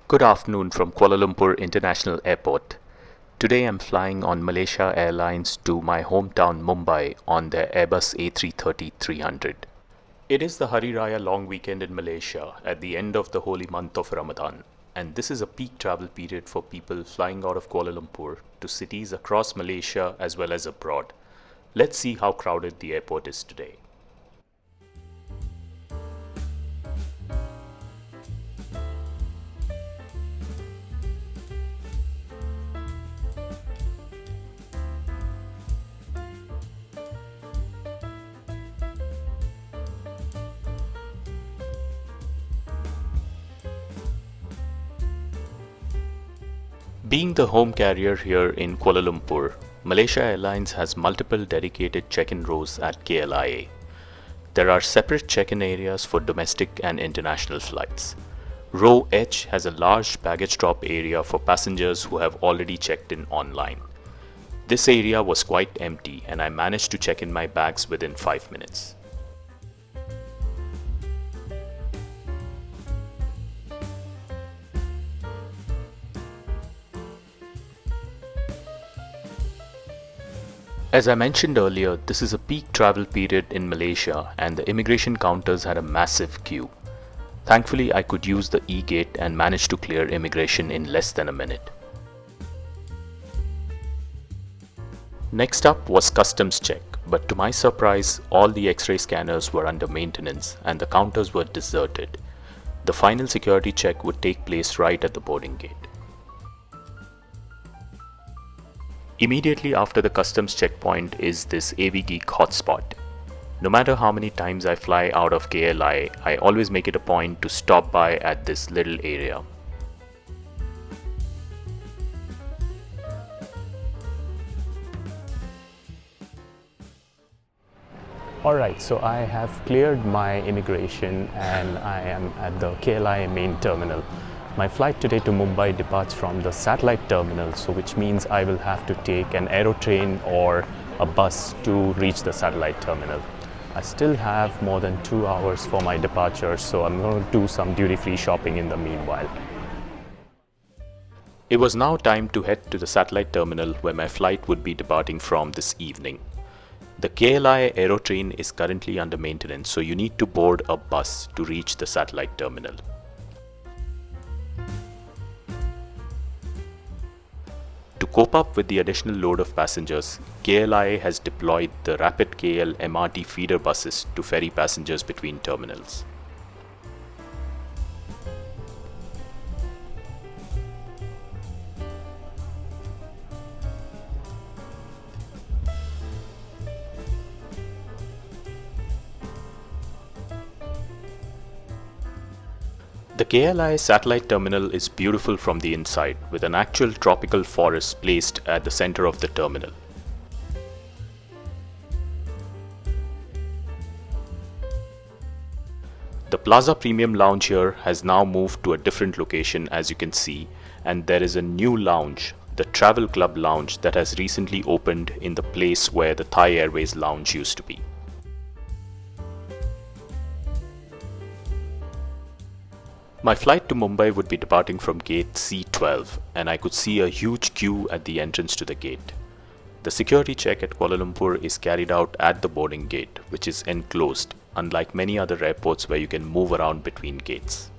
Good afternoon from Kuala Lumpur International Airport. Today I'm flying on Malaysia Airlines to my hometown Mumbai on their Airbus A330-300. It is the Hari Raya long weekend in Malaysia at the end of the holy month of Ramadan, and this is a peak travel period for people flying out of Kuala Lumpur to cities across Malaysia as well as abroad. Let's see how crowded the airport is today. Being the home carrier here in Kuala Lumpur, Malaysia Airlines has multiple dedicated check-in rows at KLIA. There are separate check-in areas for domestic and international flights. Row H has a large baggage drop area for passengers who have already checked in online. This area was quite empty and I managed to check in my bags within 5 minutes. As I mentioned earlier, this is a peak travel period in Malaysia and the immigration counters had a massive queue. Thankfully, I could use the e-gate and managed to clear immigration in less than a minute. Next up was customs check, but to my surprise, all the X-ray scanners were under maintenance and the counters were deserted. The final security check would take place right at the boarding gate. Immediately after the customs checkpoint is this AV Geek hotspot. No matter how many times I fly out of KLI, I always make it a point to stop by at this little area. Alright, so I have cleared my immigration and I am at the KLIA main terminal. My flight today to Mumbai departs from the satellite terminal, so which means I will have to take an aerotrain or a bus to reach the satellite terminal. I still have more than 2 hours for my departure, so I'm going to do some duty-free shopping in the meanwhile. It was now time to head to the satellite terminal where my flight would be departing from this evening. The KLI aerotrain is currently under maintenance, so you need to board a bus to reach the satellite terminal. To cope up with the additional load of passengers, KLIA has deployed the Rapid KL MRT feeder buses to ferry passengers between terminals. The KLI satellite terminal is beautiful from the inside, with an actual tropical forest placed at the center of the terminal. The Plaza Premium Lounge here has now moved to a different location, as you can see, and there is a new lounge, the Travel Club Lounge, that has recently opened in the place where the Thai Airways Lounge used to be. My flight to Mumbai would be departing from gate C12 and I could see a huge queue at the entrance to the gate. The security check at Kuala Lumpur is carried out at the boarding gate, which is enclosed, unlike many other airports where you can move around between gates.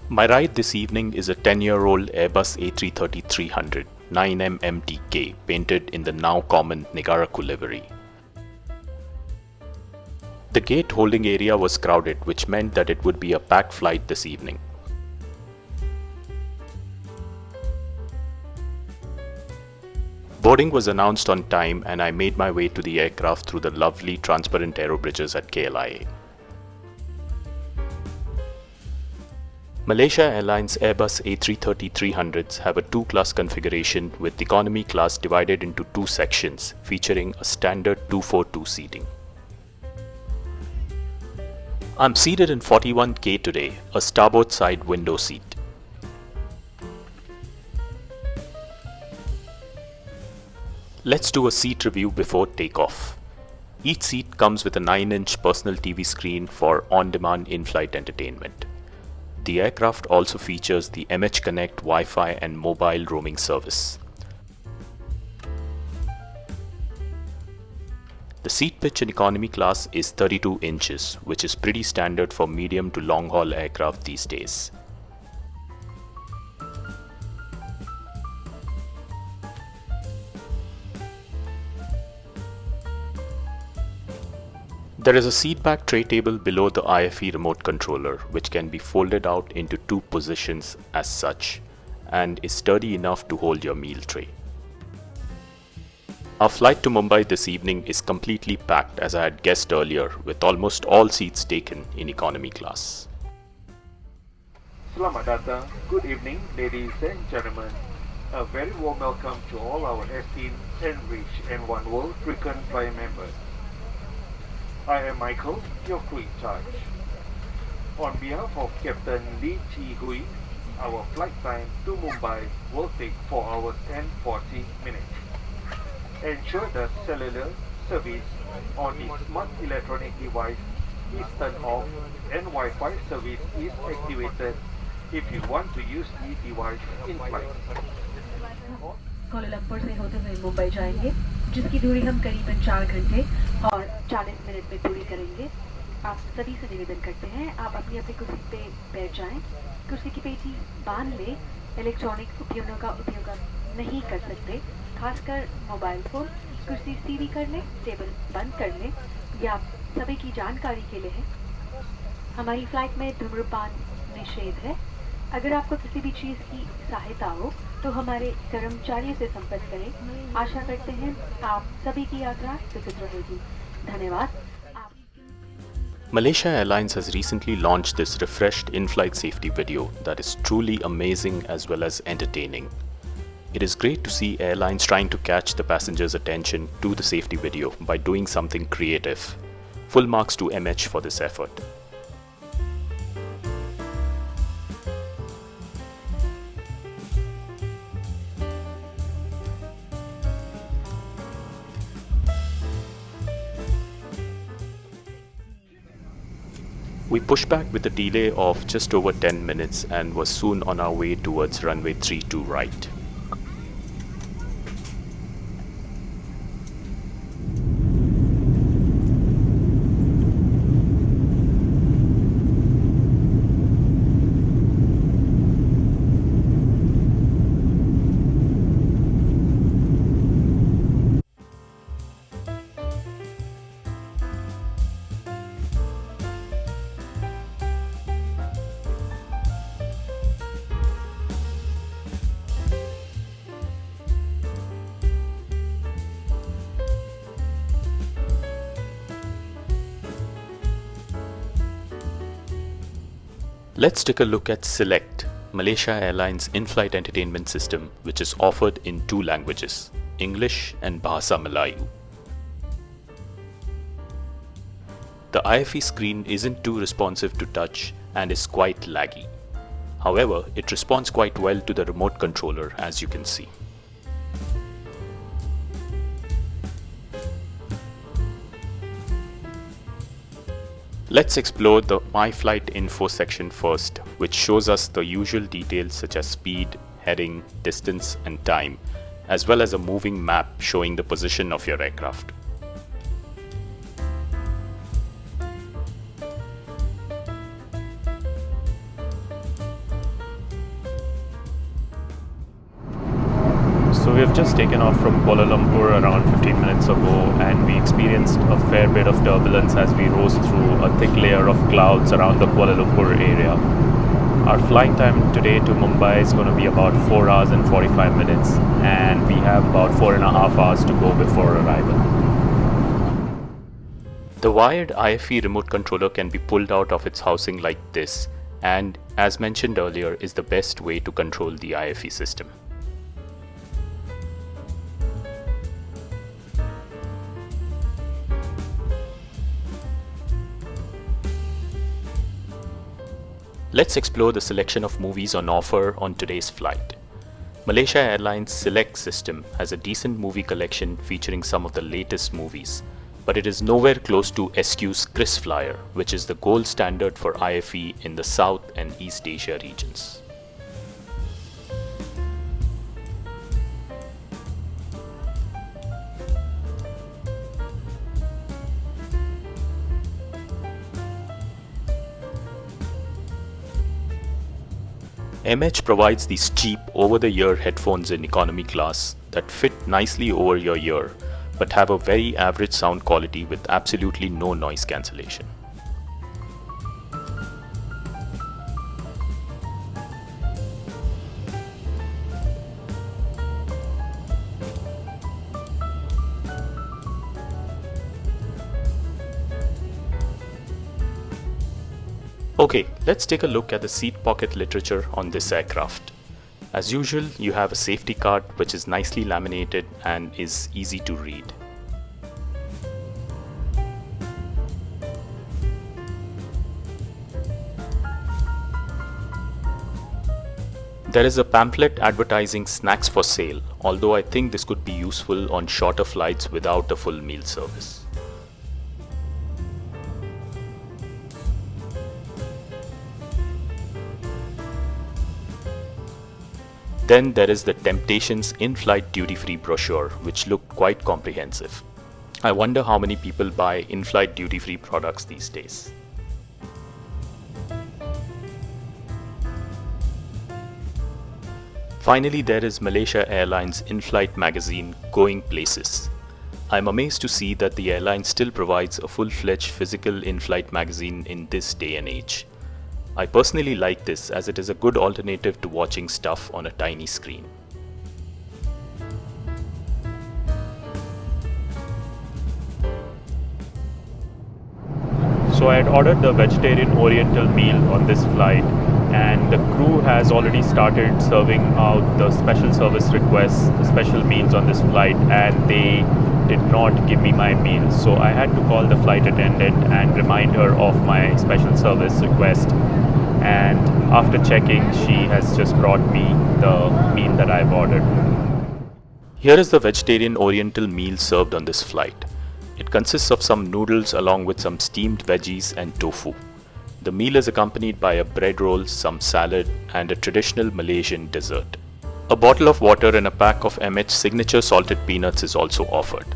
My ride this evening is a 10-year-old Airbus A330-300 9M MTK painted in the now common Negaraku livery. The gate holding area was crowded, which meant that it would be a packed flight this evening. Boarding was announced on time and I made my way to the aircraft through the lovely transparent aero bridges at KLIA. Malaysia Airlines Airbus A330-300s have a two-class configuration with economy class divided into two sections, featuring a standard 242 seating. I'm seated in 41K today, a starboard side window seat. Let's do a seat review before takeoff. Each seat comes with a 9-inch personal TV screen for on-demand in-flight entertainment. The aircraft also features the MH Connect Wi-Fi and mobile roaming service. The seat pitch in economy class is 32 inches, which is pretty standard for medium to long-haul aircraft these days. There is a seatback tray table below the IFE remote controller, which can be folded out into two positions as such, and is sturdy enough to hold your meal tray. Our flight to Mumbai this evening is completely packed, as I had guessed earlier, with almost all seats taken in economy class. Selamat datang, good evening ladies and gentlemen. A very warm welcome to all our esteemed, enriched and one world frequent flyer members. I am Michael, your crew in charge. On behalf of Captain Lee Chi Hui, our flight time to Mumbai will take 4 hours and 40 minutes. Ensure that cellular service on the smart electronic device is turned off and Wi-Fi service is activated if you want to use the device in flight. कुआला Lumpur से होते हुए मुंबई जाएंगे, जिसकी दूरी हम करीबन 4 घंटे और 40 मिनट में पूरी करेंगे। आप सभी से निवेदन करते हैं, आप अपनी अपनी कुर्सी पे बैठ जाएं, कुर्सी की पेटी बांध लें। इलेक्ट्रॉनिक उपकरणों का उपयोग नहीं कर सकते, खासकर मोबाइल फोन। कुर्सी सीधी कर लें, टेबल बंद कर लें। ये आप सभी की जानकारी के लिए है। हमारी फ्लाइट में धूम्रपान निषेध है। अगर आपको किसी भी चीज़ की सहायता हो तो हमारे कर्मचारियों से संपर्क करें। आशा करते हैं आप सभी की यात्रा सुखद रहेगी। धन्यवाद। Malaysia Airlines has recently launched this refreshed in-flight safety video that is truly amazing as well as entertaining. It is great to see airlines trying to catch the passengers' attention to the safety video by doing something creative. Full marks to MH for this effort. We pushed back with a delay of just over 10 minutes and were soon on our way towards runway 32 right. Let's take a look at Select, Malaysia Airlines in-flight entertainment system, which is offered in 2 languages, English and Bahasa Melayu. The IFE screen isn't too responsive to touch and is quite laggy. However, it responds quite well to the remote controller, as you can see. Let's explore the My Flight Info section first, which shows us the usual details such as speed, heading, distance and time, as well as a moving map showing the position of your aircraft. So we have just taken off from Kuala Lumpur around 15 minutes ago, and we experienced a fair bit of turbulence as we rose through a thick layer of clouds around the Kuala Lumpur area. Our flying time today to Mumbai is going to be about 4 hours and 45 minutes, and we have about 4.5 hours to go before arrival. The wired IFE remote controller can be pulled out of its housing like this, and as mentioned earlier, is the best way to control the IFE system. Let's explore the selection of movies on offer on today's flight. Malaysia Airlines Select system has a decent movie collection featuring some of the latest movies, but it is nowhere close to SQ's KrisFlyer, which is the gold standard for IFE in the South and East Asia regions. MH provides these cheap over-the-ear headphones in economy class that fit nicely over your ear but have a very average sound quality with absolutely no noise cancellation. Okay, let's take a look at the seat pocket literature on this aircraft. As usual, you have a safety card which is nicely laminated and is easy to read. There is a pamphlet advertising snacks for sale, although I think this could be useful on shorter flights without a full meal service. Then there is the Temptations in-flight duty-free brochure, which looked quite comprehensive. I wonder how many people buy in-flight duty-free products these days. Finally, there is Malaysia Airlines in-flight magazine, Going Places. I'm amazed to see that the airline still provides a full-fledged physical in-flight magazine in this day and age. I personally like this as it is a good alternative to watching stuff on a tiny screen. So I had ordered the vegetarian oriental meal on this flight, and the crew has already started serving out the special service requests, the special meals on this flight, and they did not give me my meal. So I had to call the flight attendant and remind her of my special service request. And after checking, she has just brought me the meal that I've ordered. Here is the vegetarian oriental meal served on this flight. It consists of some noodles along with some steamed veggies and tofu. The meal is accompanied by a bread roll, some salad, and a traditional Malaysian dessert. A bottle of water and a pack of MH signature salted peanuts is also offered.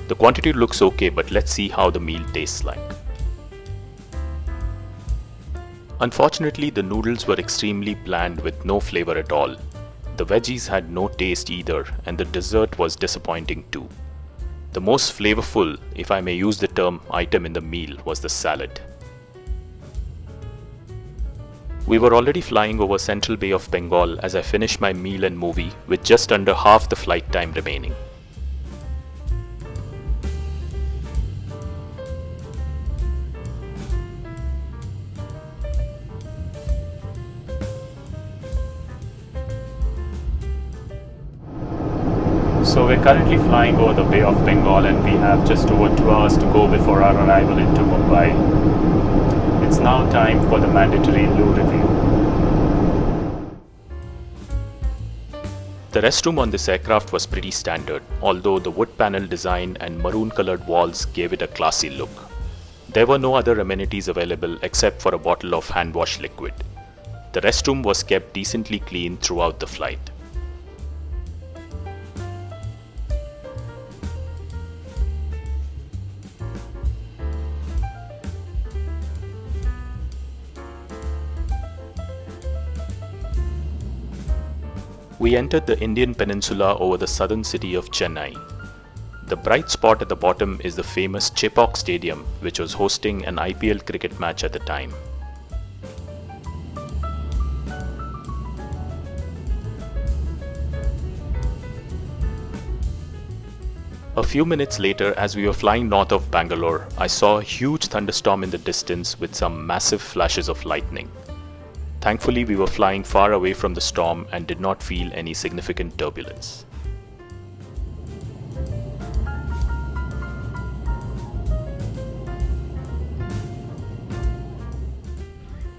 The quantity looks okay, but let's see how the meal tastes like. Unfortunately, the noodles were extremely bland with no flavor at all. The veggies had no taste either, and the dessert was disappointing too. The most flavorful, if I may use the term, item in the meal was the salad. We were already flying over Central Bay of Bengal as I finished my meal and movie with just under half the flight time remaining. So we're currently flying over the Bay of Bengal, and we have just over 2 hours to go before our arrival into Mumbai. It's now time for the mandatory loo review. The restroom on this aircraft was pretty standard, although the wood panel design and maroon colored walls gave it a classy look. There were no other amenities available except for a bottle of hand wash liquid. The restroom was kept decently clean throughout the flight. We entered the Indian peninsula over the southern city of Chennai. The bright spot at the bottom is the famous Chepauk Stadium, which was hosting an IPL cricket match at the time. A few minutes later, as we were flying north of Bangalore, I saw a huge thunderstorm in the distance with some massive flashes of lightning. Thankfully, we were flying far away from the storm and did not feel any significant turbulence.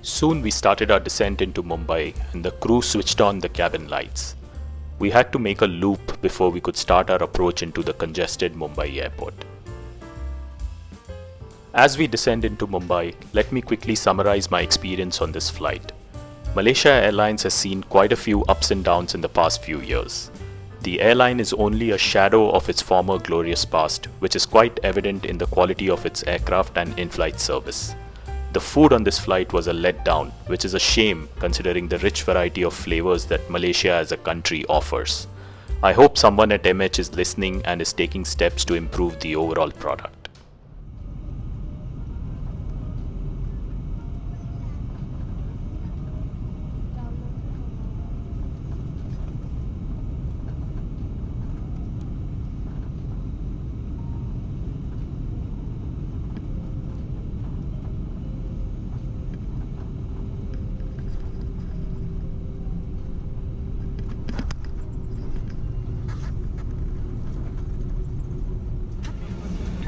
Soon we started our descent into Mumbai and the crew switched on the cabin lights. We had to make a loop before we could start our approach into the congested Mumbai airport. As we descend into Mumbai, let me quickly summarize my experience on this flight. Malaysia Airlines has seen quite a few ups and downs in the past few years. The airline is only a shadow of its former glorious past, which is quite evident in the quality of its aircraft and in-flight service. The food on this flight was a letdown, which is a shame considering the rich variety of flavors that Malaysia as a country offers. I hope someone at MH is listening and is taking steps to improve the overall product.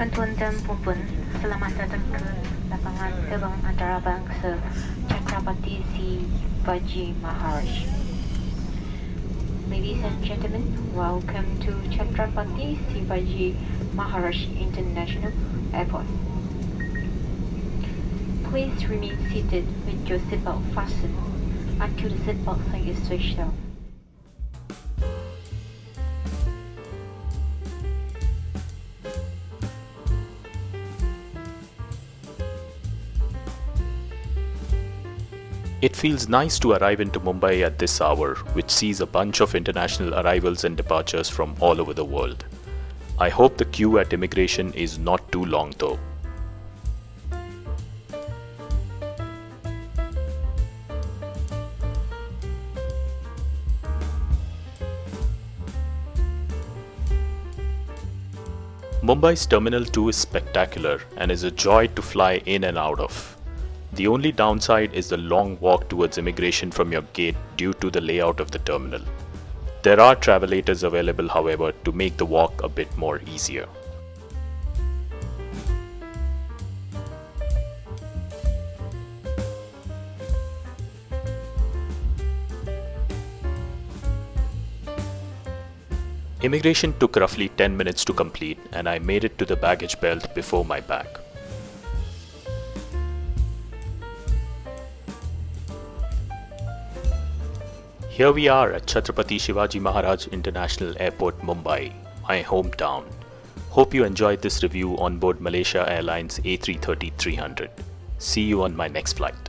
Tuan-tuan dan puan-puan, selamat datang ke lapangan terbang antarabangsa Chhatrapati Shivaji Maharaj. Ladies and gentlemen, welcome to Chhatrapati Shivaji Maharaj International Airport. Please remain seated with your seatbelt fastened until the seatbelt sign is switched off. It feels nice to arrive into Mumbai at this hour, which sees a bunch of international arrivals and departures from all over the world. I hope the queue at immigration is not too long though. Mumbai's Terminal 2 is spectacular and is a joy to fly in and out of. The only downside is the long walk towards immigration from your gate due to the layout of the terminal. There are travelators available, however, to make the walk a bit more easier. Immigration took roughly 10 minutes to complete and I made it to the baggage belt before my bag. Here we are at Chhatrapati Shivaji Maharaj International Airport, Mumbai, my hometown. Hope you enjoyed this review on board Malaysia Airlines A330-300. See you on my next flight.